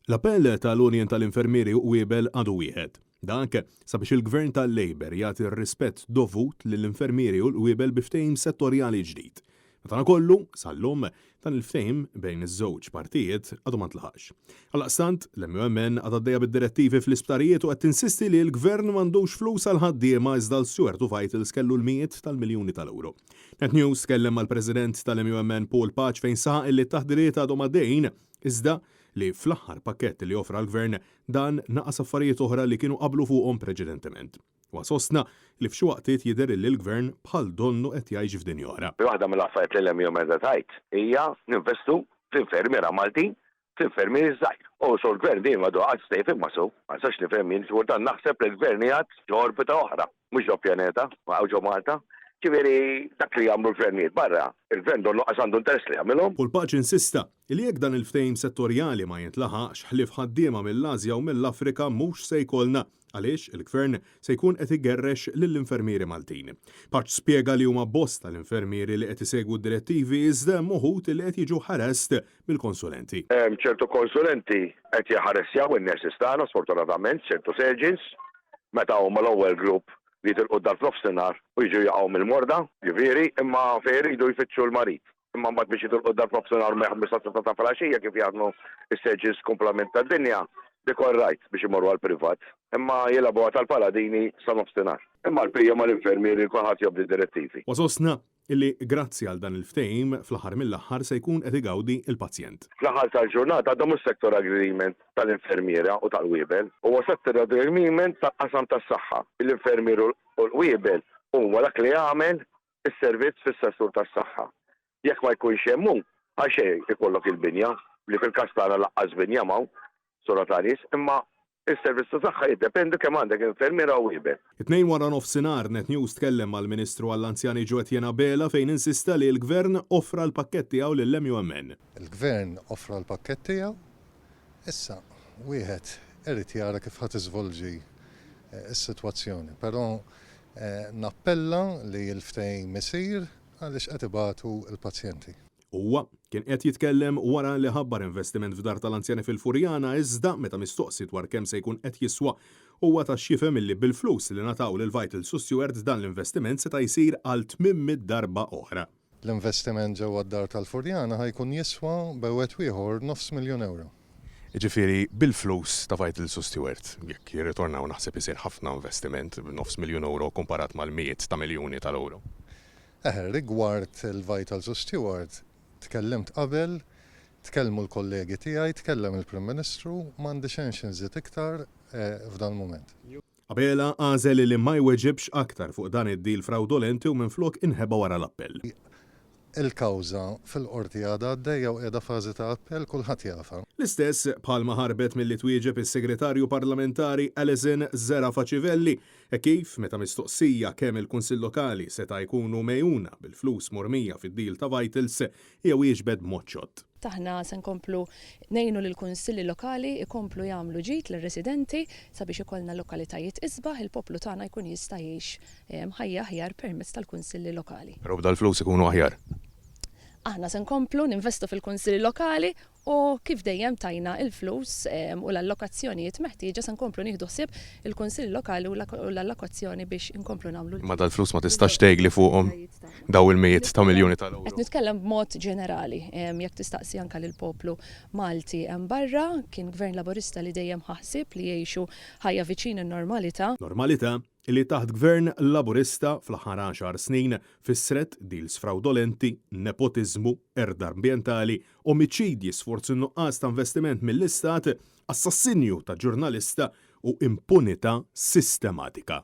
L-appell tal-Unjon tal-Infermieri Wiebel għadu wieħed. Dak sabiex il-Gvern tal-Labor jagħti r-rispett dovut lill-infermieri u l-Wiebel biftehim settorjali ġdid. Madankollu, sal-lum, dan il-ftehim bejn iż-żewġ partijiet għadu ma ntlaħax. Għaldaqstant, l-MUMN għad għaddejja bid-direttivi fl-isptarijiet u qed tinsisti li l-Gvern m'għandux flus għal ħaddiema iżda l-Stewart u Vitals kellu l-mijiet tal-miljuni tal-euro. Net News tkellem mal-President tal-MUMN Paul Paċ fejn saħaq li t-taħdiriet għadhom għaddejjin iżda li fl-aħħar pakkett li offra l-Gvern dan naqas affarijiet oħra li kienu qablu fuqhom preċedentement. Wasostna li f'xi waqtiet jidher li l-Gvern bħal donnu qed jgħix f'dinja oħra. Waħda mill-affarijiet li l-MUMN tajt hija ninvestu f'infermiera Maltin, f'infermieri żgħir. U so l-Gvern dejjem għadu qatt stejf imma so, ma sax nifhem jien xorta naħseb li l-Gvern jgħid ġo orbita oħra, mhux ġo pjaneta, ma ġo Malta. Ġifieri dak li jagħmlu l-gvernijiet barra, il-gvern don noqqas għandu interess li jagħmilhom. Paul Paċ insista li jekk dan il-ftehim settorjali ma jintlaħaqx ħlief ħaddiema mill-Asja u mill-Afrika mhux se jkollna għaliex il-Gvern se jkun qed igerrex lill-infermieri Maltin. Paċ spjega li huma bosta l-infermieri li qed isegwu d-direttivi iżda moħud li qed jiġu ħarest mill-konsulenti. ċertu konsulenti qed jaħaressjaw in-nurses tagħna sfortunatament, ċertu surgeons, meta huma l-ewwel grupp li tilqu dal-profsenar u jiġu jaqgħu mill-morda, ġifieri, imma fejn iridu jfittxu l-marit. Imma mbagħad biex jitilqu dal-profsenar ma jaħdmu sa ta' flaxija kif jaħdmu is-surgeons komplement tad-dinja, dik right biex imorru għall-privat. Imma jilagħbu tal-paladini sa nofsinhar. Imma l-pija mal-infermieri kulħadd jobdi direttivi. Wasostna illi grazzi għal dan il-ftehim fl-aħħar mill-aħħar se jkun qed igawdi il-pazjent. Fl-aħħar tal-ġurnata għadhom is-sector agreement tal-infermiera u tal-Wiebel u sector agreement tal-qasam tas-saħħa. L-infermier u l-Wiebel huwa dak li jagħmel is-servizz fis-settur tas-saħħa. Jekk ma jkunx hemm għax ikollok il-binja li fil-każ tagħna laqqas binja maw sorataris, imma is-servizz ta' saħħa jiddependi kemm għandek infermiera u Wiebel. It-tnejn wara nofsinhar Net News tkellem mal-Ministru għall-Anzjani Etienne Bela fejn insista li l-Gvern offra l-pakkett tiegħu lill-MUMN. Il-Gvern offra l-pakkett tiegħu, issa wieħed irid jara kif ħadd iżvolġi s-sitwazzjoni, però nappella li l-ftehim isir għaliex qed ibatu l-pazjenti. Huwa kien qed jitkellem wara li ħabbar investiment f'dar tal-anzjani fil-Furjana iżda meta mistoqsi dwar kemm se jkun qed jiswa huwa tax-xifhem milli bil-flus li nataw lil Vitals u Stewart dan l-investiment seta' jsir għal 800 darba oħra. L-investiment ġewwa d-dar tal-Furjana ħajkun jiswa b'wieħed ieħor €500,000. Ġifieri bil-flus ta' Vitals u Stewart, jekk jirritornaw naħseb isir ħafna investiment b'€900,000 komparat mal-mijiet ta' miljuni tal-euro. Rigward il-Vitals u Stewart, tkellimt qabel, tkellmu l-kollegi tiegħi, tkellem il-Prim Ministru, m'għandix xejn inżid iktar f'dan il-mument. Bela għażel li ma jweġibx aktar fuq dan id-deal fraudolenti u minflok inħeba wara l-appell. Il-kawża fil-qorti għadha għaddejja u qiegħda fażi ta' appell kulħadd jafa. L-istess bħalma ħarbet milli twieġeb is-Segretarju Parlamentari Alison Zerafacivelli kif meta mistoqsija kemm il-Kunsill Lokali seta' jkunu mejjuna bil-flus mormija fid-deal ta' Vitals jew jiġbed mod ċott. Taħna se nkomplu ngħinu lill kunsilli lokali ikomplu jagħmlu ġid lir-residenti sabiex ikollna lokalitajiet isbaħ il-poplu tagħna jkun jista' jgħix ħajja aħjar permezz tal-kunsilli lokali. Però b'dal-flus ikunu aħjar. Aħna se nkomplu ninvestu fil-kunsilli lokali u kif dejjem tajna il-flus u l-allokazzjonijiet meħtieġa se nkomplu nieħdu ħsieb il-kunsilli lokali u l-allokazzjoni biex inkomplu nagħmlu. Ma dal-flus ma tistax tgħidli fuqhom daw il-mijiet ta' miljuni tal-euro. Qed nitkellem b'mod ġenerali, jekk tistaqsi anke lill-poplu Malti hemm barra, kien gvern laburista li dejjem ħassib li jgħixu ħajja viċin in-normalità. Normalità illi taħt gvern laburista fl-aħħar 10 snin fissret deals fraudolenti, nepotiżmu, erda ambjentali, omiċidji sforzi nuqqas ta' investiment mill-istat, assassinju ta' ġurnalista u impunità sistematika.